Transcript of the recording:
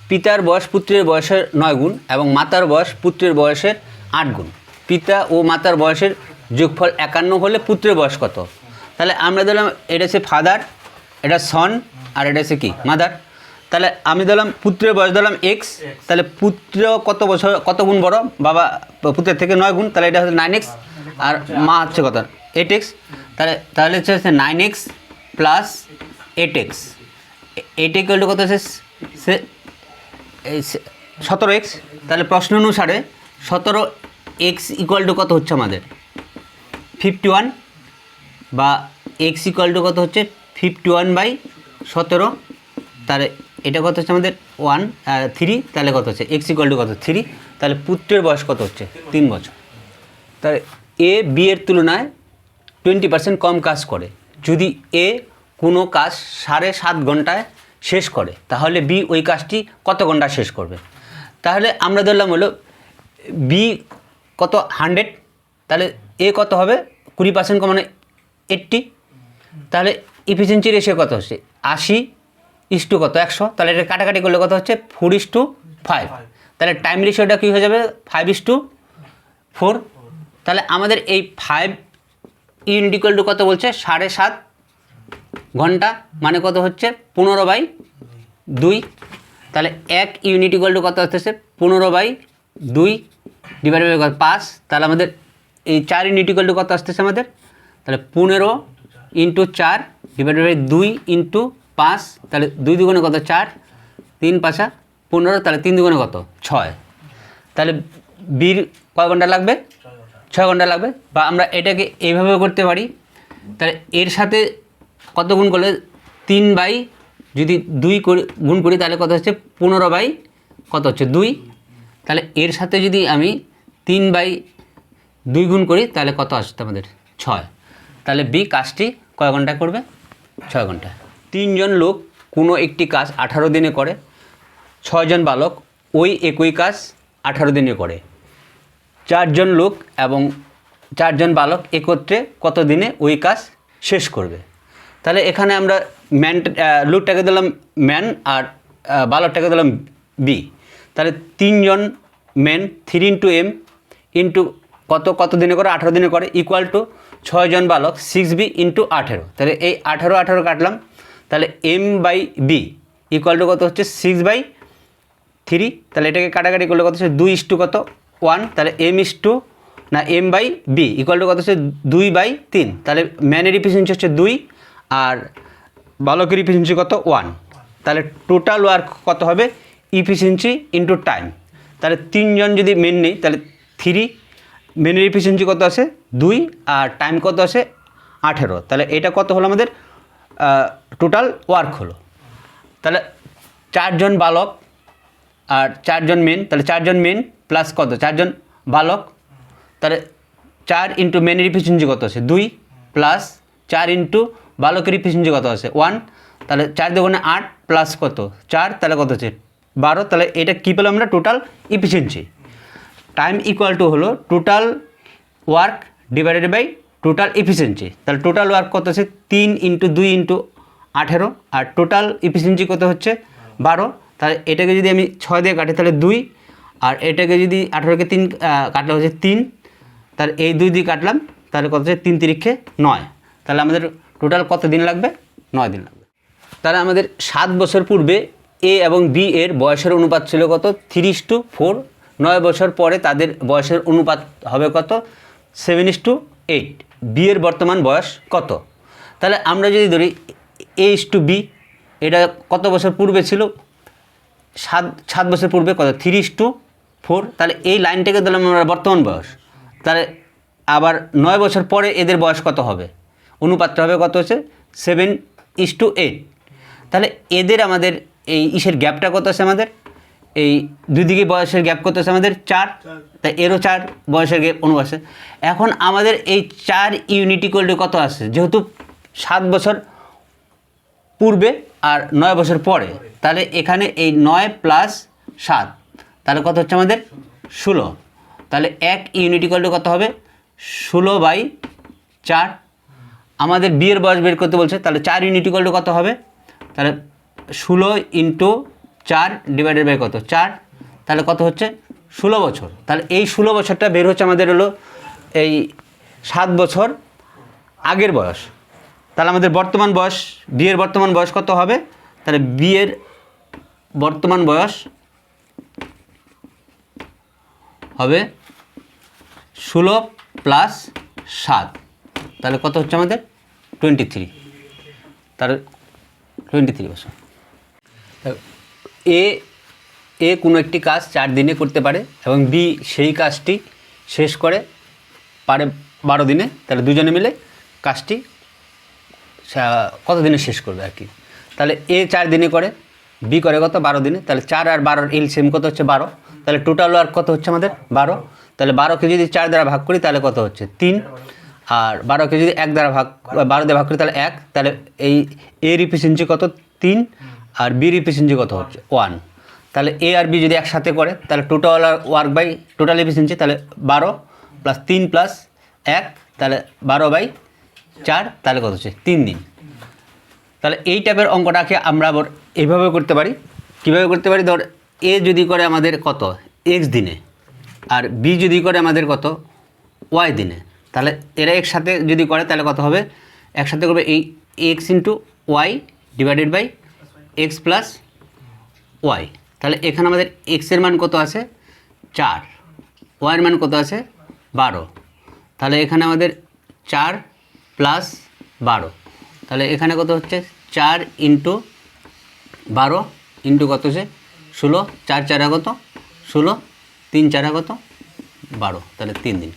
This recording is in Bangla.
পিতার বয়স পুত্রের বয়সের 9 গুণ এবং মাতার বয়স পুত্রের বয়সের 8 গুণ। পিতা ও মাতার বয়সের যোগফল 51 হলে পুত্রের বয়স কত? তাহলে আমরা দিলাম এটা হচ্ছে ফাদার, এটা সন, আর এটা হচ্ছে কি মাদার। তাহলে আমি দিলাম পুত্রের বয়স দিলাম এক্স, তাহলে পুত্র কত বছর কত গুণ বড়? বাবা পুত্রের থেকে 9 গুণ, তাহলে এটা হচ্ছে 9x, আর মা হচ্ছে কত 8x। তাহলে হচ্ছে 9x plus 8x, 8 equal to কত হচ্ছে 17x। তাহলে প্রশ্ন অনুসারে 17x ইকুয়াল টু কত হচ্ছে আমাদের 51, বা x ইকুয়াল টু কত হচ্ছে 51/17। তাহলে এটা কত হচ্ছে আমাদের 3, তাহলে কত হচ্ছে x ইকুয়াল টু কত 3। তাহলে পুত্রের বয়স কত হচ্ছে 3 বছর। তাহলে এ বি এর তুলনায় 20% কম কাজ করে। যদি এ কোনো কাজ 7.5 ঘন্টায় শেষ করে তাহলে বি ওই কাজটি কত ঘন্টা শেষ করবে? তাহলে আমরা ধরলাম হলো বি কত 100, তাহলে এ কত হবে 20% কমানো 80। তাহলে ইফিসিয়েন্সি রেশিও কত হচ্ছে 80 কত 100। তাহলে এটা কাটাকাটি করলে কত হচ্ছে 4:5। তাহলে টাইম রেশিওটা কী হয়ে যাবে 5:4। তাহলে আমাদের এই 5 ইউনিট ইকুয়াল টু কত বলছে 7.5 ঘন্টা, মানে কত হচ্ছে 15/2। তাহলে 1 ইউনিট ইকুয়াল টু কত হচ্ছে 15/2 ডিভাইডেড বাই 5। তাহলে আমাদের এই 4 ইউনিট ইকুয়াল টু কত আসতেছে আমাদের, তাহলে 15 × 4 ডিভাইডেড বাই 2 × 5। তাহলে 2 দুগুণে কত 4, 3 5 15, তাহলে 3 দুগুণে কত 6। তাহলে বির কয় ঘন্টা লাগবে 6 ঘন্টা লাগবে। বা আমরা এটাকে এইভাবে করতে পারি, তাহলে এর সাথে কত গুণ করলে 3 যদি 2 গুণ করি তাহলে কত হচ্ছে 15 কত হচ্ছে 2। তাহলে এর সাথে যদি আমি 3/2 গুণ করি তাহলে কত আসছে আমাদের 6। তাহলে বি কাজটি কয় ঘন্টা করবে 6 ঘন্টা। 3 জন লোক কোনো একটি কাজ 18 দিনে করে, 6 জন বালক ওই একই কাজ 18 দিনে করে। 4 জন লোক এবং 4 জন বালক একত্রে কত দিনে ওই কাজ শেষ করবে? তাহলে এখানে আমরা লোকটাকে দিলাম ম্যান আর বালকটাকে দিলাম বি। তাহলে 3 জন ম্যান 3 × m ইন্টু কত দিনে করে 18 দিনে করে ইকুয়াল টু 6 জন বালক 6b × 18। তাহলে এই 18 কাটলাম, তাহলে m/b ইকুয়াল টু কত হচ্ছে 6/3। তাহলে এটাকে কাটাকাটি করলে কত হচ্ছে 2:1। তাহলে m/b ইকুয়াল টু কত হচ্ছে 2/3। তাহলে ম্যানের ইফিসিয়েন্সি হচ্ছে 2 আর বালকের ইফিসিয়েন্সি কত 1। তাহলে টোটাল ওয়ার্ক কত হবে ইফিসিয়েন্সি ইন্টু টাইম। তাহলে 3 জন যদি মেন নেই তাহলে 3, মেনের ইফিসিয়েন্সি কত আছে 2 আর টাইম কত আছে 18। তাহলে এটা কত হলো আমাদের টোটাল ওয়ার্ক হলো। তাহলে 4 জন বালক আর 4 জন মেন, তাহলে 4 জন মেন প্লাস কত 4 জন বালক, তাহলে 4 × মেনের ইফিসিয়েন্সি কত আছে 2 প্লাস 4 × বালকের ইফিসিয়েন্সি কত আছে 1। তাহলে 4 দুগুণে 8 প্লাস কত 4, তাহলে কত হচ্ছে 12। তাহলে এটা কী পেলাম আমরা total efficiency. Time equal to হলো total work divided by total efficiency. তাহলে টোটাল ওয়ার্ক কত আছে 3 × 2 × 18 আর টোটাল ইফিসিয়েন্সি কত হচ্ছে 12। তাহলে এটাকে যদি আমি 6 দিয়ে কাটি তাহলে 2, আর এটাকে যদি 18কে 3 কাটলে হচ্ছে 3। তাহলে এই 2 দিয়ে কাটলাম তাহলে কত হচ্ছে 3 3 9। তাহলে আমাদের টোটাল কত দিন লাগবে 9 দিন লাগবে। তাহলে আমাদের 7 বছর পূর্বে এ এবং বি এর বয়সের অনুপাত ছিল কত 3:4। 9 বছর পরে তাদের বয়সের অনুপাত হবে কত 7:8। বি এর বর্তমান বয়স কত? তাহলে আমরা যদি ধরি a/b, এটা কত বছর পূর্বে ছিল 7 বছর পূর্বে কত 3:4। তাহলে এই লাইনটাকে দিলাম আমরা বর্তমান বয়স। তাহলে আবার 9 বছর পরে এদের বয়স কত হবে, অনুপাতটা হবে কত হচ্ছে 7:8। তাহলে এদের আমাদের এই ইসের গ্যাপটা কত আছে আমাদের, এই দুই দিকে বয়সের গ্যাপ কত আছে আমাদের 4, তাই এরও 4 বয়সের গ্যাপ অনুপাত। এখন আমাদের এই 4 ইউনিট ইকুয়াল টু কত আছে, যেহেতু 7 বছর পূর্বে আর 9 বছর পরে, তাহলে এখানে এই 9 + 7 তাহলে কত হচ্ছে আমাদের 16। তাহলে 1 ইউনিট ইকুয়াল টু কত হবে 16/4। আমাদের বি এর বয়স বের করতে বলছে, তাহলে 4 ইউনিট ইকুয়াল টু কত হবে, তাহলে 16 × 4 ডিভাইডেড বাই কত 4, তাহলে কত হচ্ছে 16 বছর। তাহলে এই 16 বছরটা বের হচ্ছে আমাদের হলো এই 7 বছর আগের বয়স। তাহলে আমাদের বর্তমান বয়স, বিয়ের বর্তমান বয়স কত হবে? তাহলে বিয়ের বর্তমান বয়স হবে 16 প্লাস 7, তাহলে কত হচ্ছে আমাদের 23, তাহলে 23 বছর। এ কোনো একটি কাজ 4 দিনে করতে পারে এবং বি সেই কাজটি শেষ করে পারে 12 দিনে, তাহলে দুজনে মিলে কাজটি কত দিনে শেষ করবে আর কি। তাহলে এ 4 দিনে করে, বি করে কত 12 দিনে, তাহলে 4 আর 12 এলসিএম কত হচ্ছে 12, তাহলে টোটাল ওয়ার্ক কত হচ্ছে আমাদের 12। তাহলে 12কে যদি 4 দ্বারা ভাগ করি তাহলে কত হচ্ছে 3, আর 12কে যদি 1 দ্বারা ভাগ 12 দিয়ে ভাগ করি তাহলে 1, তাহলে এই এ রিফিসিয়েন্সি কত 3 আর বি রিফিসিয়েন্সি কত হচ্ছে 1। তাহলে এ আর বি যদি একসাথে করে তাহলে total work by total efficiency, তাহলে 12 প্লাস 3 প্লাস 1, তাহলে 12/4, তাহলে কত হচ্ছে 3 দিন। তাহলে এই টাইপের অঙ্কটাকে আমরা আবার এইভাবে করতে পারি। কীভাবে করতে পারি? ধর এ যদি করে আমাদের কত এক্স দিনে আর বি যদি করে আমাদের কত ওয়াই দিনে, তাহলে এরা একসাথে যদি করে তাহলে কত হবে? একসাথে করবে এই x into y divided by x plus y. তাহলে এখানে আমাদের এক্সের মান কত আছে 4, ওয়াইয়ের মান কত আছে 12, তাহলে এখানে আমাদের 4 প্লাস 12, তাহলে এখানে কত হচ্ছে 4 ইন্টু 12 ইন্টু কত হচ্ছে 16, 4 4 কত 16, 3 4 কত 12, তাহলে 3 দিন।